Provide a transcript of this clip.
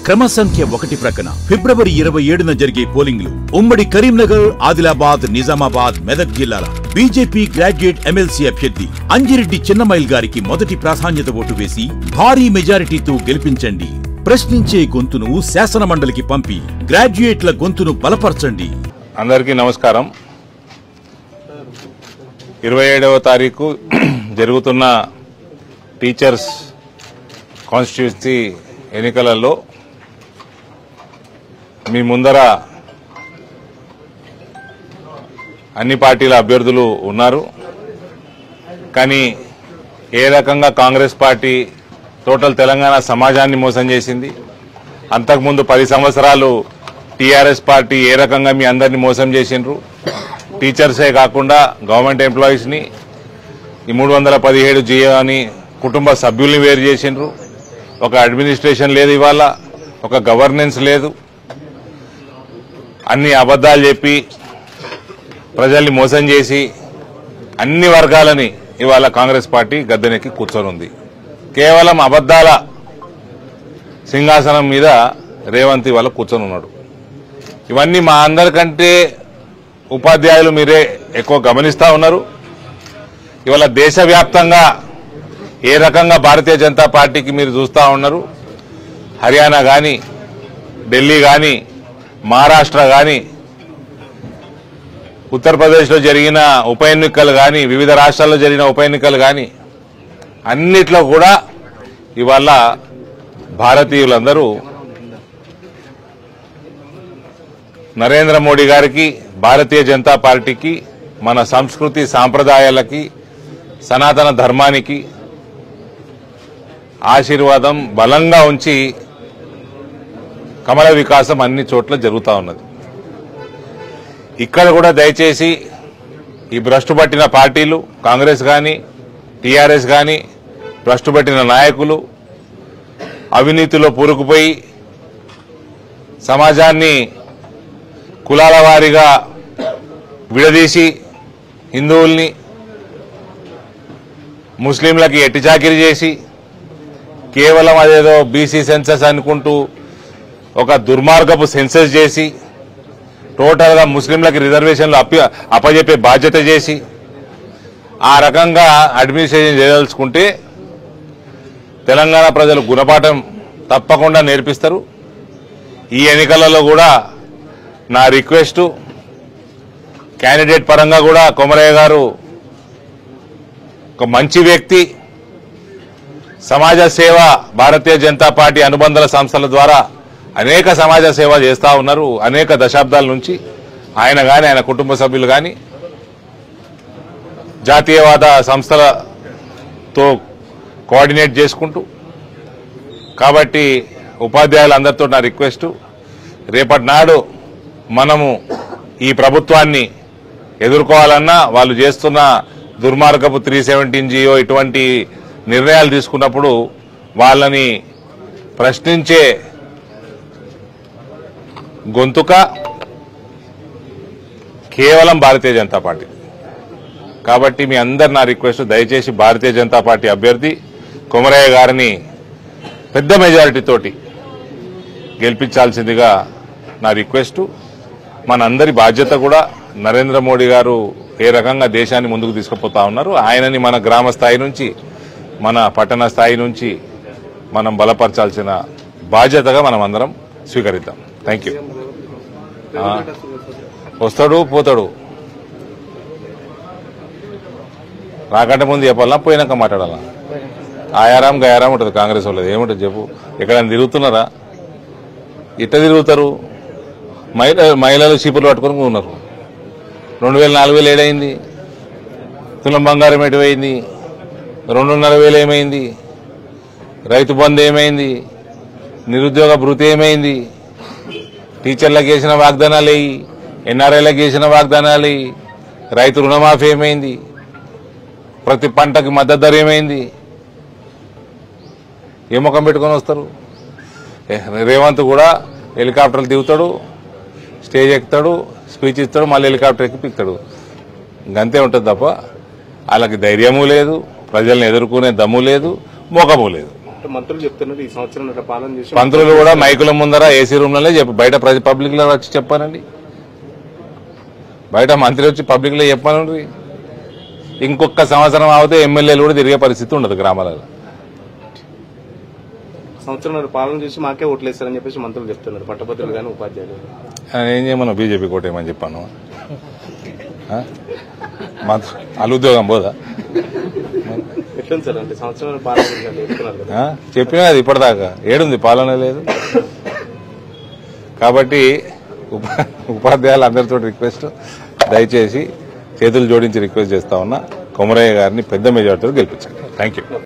క్రమ సంఖ్య 1 ప్రక్కన ఫిబ్రవరి 27న జరిగే పోలింగ్ లో ఉమ్మడి కరీంనగర్, ఆదిలాబాద్, నిజామాబాద్, మెదక్ జిల్లాల బీజేపీ గ్రాడ్యుయేట్ ఎమ్మెల్సీ అభ్యర్థి అంజిరెడ్డి చిన్నమైల్ గారికి మొదటి ప్రాధాన్యత ఓటు వేసి భారీ మెజారిటీతో గెలిపించండి. ప్రశ్నించే గొంతును శాసన మండలికి పంపి గ్రాడ్యుయేట్ల గొంతును బలపరచండి. అందరికీ నమస్కారం. 27వ తారీఖు జరుగుతున్న టీచర్స్ కాన్స్టిట్యూన్సీ ఎన్నికలలో మీ ముందర అన్ని పార్టీల అభ్యర్థులు ఉన్నారు. కానీ ఏ రకంగా కాంగ్రెస్ పార్టీ టోటల్ తెలంగాణ సమాజాన్ని మోసం చేసింది, అంతకుముందు 10 సంవత్సరాలు టీఆర్ఎస్ పార్టీ ఏ రకంగా మీ అందరినీ మోసం చేసిండ్రు, టీచర్సే కాకుండా గవర్నమెంట్ ఎంప్లాయీస్ని ఈ 317 జియో అని కుటుంబ సభ్యుల్ని వేరు చేసిండ్రు. ఒక అడ్మినిస్ట్రేషన్ లేదు, ఇవాళ ఒక గవర్నెన్స్ లేదు. అన్ని అబద్దాలు చెప్పి ప్రజల్ని మోసం చేసి అన్ని వర్గాలని ఇవాళ కాంగ్రెస్ పార్టీ గద్దెనెక్కి కూర్చొనుంది. కేవలం అబద్దాల సింహాసనం మీద రేవంత్ ఇవాళ కూర్చొని ఉన్నాడు. ఇవన్నీ మా అందరికంటే ఉపాధ్యాయులు మీరే ఎక్కువ గమనిస్తా ఉన్నారు. ఇవాళ దేశవ్యాప్తంగా ఏ రకంగా భారతీయ జనతా పార్టీకి మీరు చూస్తూ ఉన్నారు. హర్యానా కానీ, ఢిల్లీ కానీ, మహారాష్ట్ర కానీ, ఉత్తరప్రదేశ్లో జరిగిన ఉప ఎన్నికలు కానీ, వివిధ రాష్ట్రాల్లో జరిగిన ఉప ఎన్నికలు కానీ అన్నిట్లో కూడా ఇవాళ భారతీయులందరూ నరేంద్ర మోడీ గారికి, భారతీయ జనతా పార్టీకి, మన సంస్కృతి సాంప్రదాయాలకి, సనాతన ధర్మానికి ఆశీర్వాదం బలంగా ఉంచి కమల వికాసం అన్ని చోట్ల జరుగుతూ ఉన్నది. ఇక్కడ కూడా దయచేసి ఈ భ్రష్టు పట్టిన పార్టీలు, కాంగ్రెస్ కానీ, టీఆర్ఎస్ కానీ, భ్రష్టు పట్టిన నాయకులు అవినీతిలో పూరుకుపోయి సమాజాన్ని కులాల వారీగా విడదీసి హిందువుల్ని ముస్లింలకి ఎట్టిచాకిరి చేసి కేవలం అదేదో బీసీ సెన్సస్ అనుకుంటూ ఒక దుర్మార్గపు సెన్సస్ చేసి టోటల్గా ముస్లింలకి రిజర్వేషన్లు అప్పజెప్పే బాధ్యత చేసి ఆ రకంగా అడ్మినిస్ట్రేషన్ చేయదలుచుకుంటే తెలంగాణ ప్రజలు గుణపాఠం తప్పకుండా నేర్పిస్తారు. ఈ ఎన్నికలలో కూడా నా రిక్వెస్ట్, క్యాండిడేట్ పరంగా కూడా కొమరయ్య గారు ఒక మంచి వ్యక్తి, సమాజ సేవ భారతీయ జనతా పార్టీ అనుబంధ సంస్థల ద్వారా అనేక సమాజ సేవ చేస్తూ ఉన్నారు. అనేక దశాబ్దాల నుంచి ఆయన కానీ, ఆయన కుటుంబ సభ్యులు కానీ జాతీయవాద సంస్థలతో కోఆర్డినేట్ చేసుకుంటూ. కాబట్టి ఉపాధ్యాయులందరితో నా రిక్వెస్ట్, రేపటి నాడు మనము ఈ ప్రభుత్వాన్ని ఎదుర్కోవాలన్నా వాళ్ళు చేస్తున్న దుర్మార్గపు 317 జియో ఇటువంటి నిర్ణయాలు తీసుకున్నప్పుడు వాళ్ళని ప్రశ్నించే గొంతుక కేవలం భారతీయ జనతా పార్టీ. కాబట్టి మీ అందరు నా రిక్వెస్ట్, దయచేసి భారతీయ జనతా పార్టీ అభ్యర్థి కొమరయ్య గారిని పెద్ద మెజారిటీతోటి గెలిపించాల్సిందిగా నా రిక్వెస్ట్. మనందరి బాధ్యత కూడా. నరేంద్ర మోడీ గారు ఏ రకంగా దేశాన్ని ముందుకు తీసుకుపోతా ఉన్నారు, ఆయనని మన గ్రామ స్థాయి నుంచి, మన పట్టణ స్థాయి నుంచి మనం బలపరచాల్సిన బాధ్యతగా మనం అందరం స్వీకరిద్దాం. Thank you. వస్తాడు పోతాడు, రాకంటే ముందు చెప్పాలన్నా పోయినాక మాట్లాడాలా? ఆయారాం గయారాం ఉంటుంది కాంగ్రెస్ వాళ్ళది. ఏముంటుంది చెప్పు? ఎక్కడైనా తిరుగుతున్నారా? ఇట్ట తిరుగుతారు. మహిళలు చీపులు పట్టుకొని ఉన్నారు. 2000 4000 ఏడైంది? తులం బంగారం ఎటువైంది? 2,500 ఏమైంది? రైతు బంధు ఏమైంది? నిరుద్యోగ భృతి ఏమైంది? టీచర్లకు చేసిన వాగ్దానాలు, ఎన్ఆర్ఐలకు చేసిన వాగ్దానాలు, రైతు రుణమాఫీ ఏమైంది? ప్రతి పంటకి మద్దతు ధర ఏమైంది? ఏ ముఖం పెట్టుకొని వస్తారు? రేవంత్ కూడా హెలికాప్టర్లు దిగుతాడు, స్టేజ్ ఎక్కుతాడు, స్పీచ్ ఇస్తాడు, మళ్ళీ హెలికాప్టర్ ఎక్కి పిక్తాడు. ఇంకంతే ఉంటుంది తప్ప వాళ్ళకి ధైర్యము లేదు, ప్రజల్ని ఎదుర్కొనే దమ్ము లేదు, మోకము లేదు. మంత్రులు చెప్తున్నారు ఈ సంవత్సరం పాలన చేసి మంత్రులు కూడా మైకుల ముందర ఏసీ రూమ్లోనే చెప్పి బయట పబ్లిక్ లో వచ్చి చెప్పానండి. బయట మంత్రి వచ్చి పబ్లిక్ లో చెప్పానండి. ఇంకొక సంవత్సరం ఆగితే ఎమ్మెల్యేలు కూడా తిరిగే పరిస్థితి ఉండదు గ్రామాలలో. సంవత్సరం పాలన చేసి మాకే ఓట్లేస్తారని చెప్పేసి మంత్రులు చెప్తున్నారు, పట్టభద్రులు కానీ ఉపాధ్యాయులు. ఏం చేయమన్నా బీజేపీ కోటేమని చెప్పాను. వాళ్ళ ఉద్యోగం పోదా? ఎట్లుంది సార్ అంటే సంవత్సరం పాలన చెప్తున్నారు కదా, చెప్పినా అది ఇప్పటిదాకా ఏడుంది, పాలన లేదు. కాబట్టి ఉపాధ్యాయులు అందరితో రిక్వెస్ట్, దయచేసి చేతులు జోడించి రిక్వెస్ట్ చేస్తా ఉన్నా, కొమరయ్య గారిని పెద్ద మెజార్టీతో గెలిపించండి. Thank you.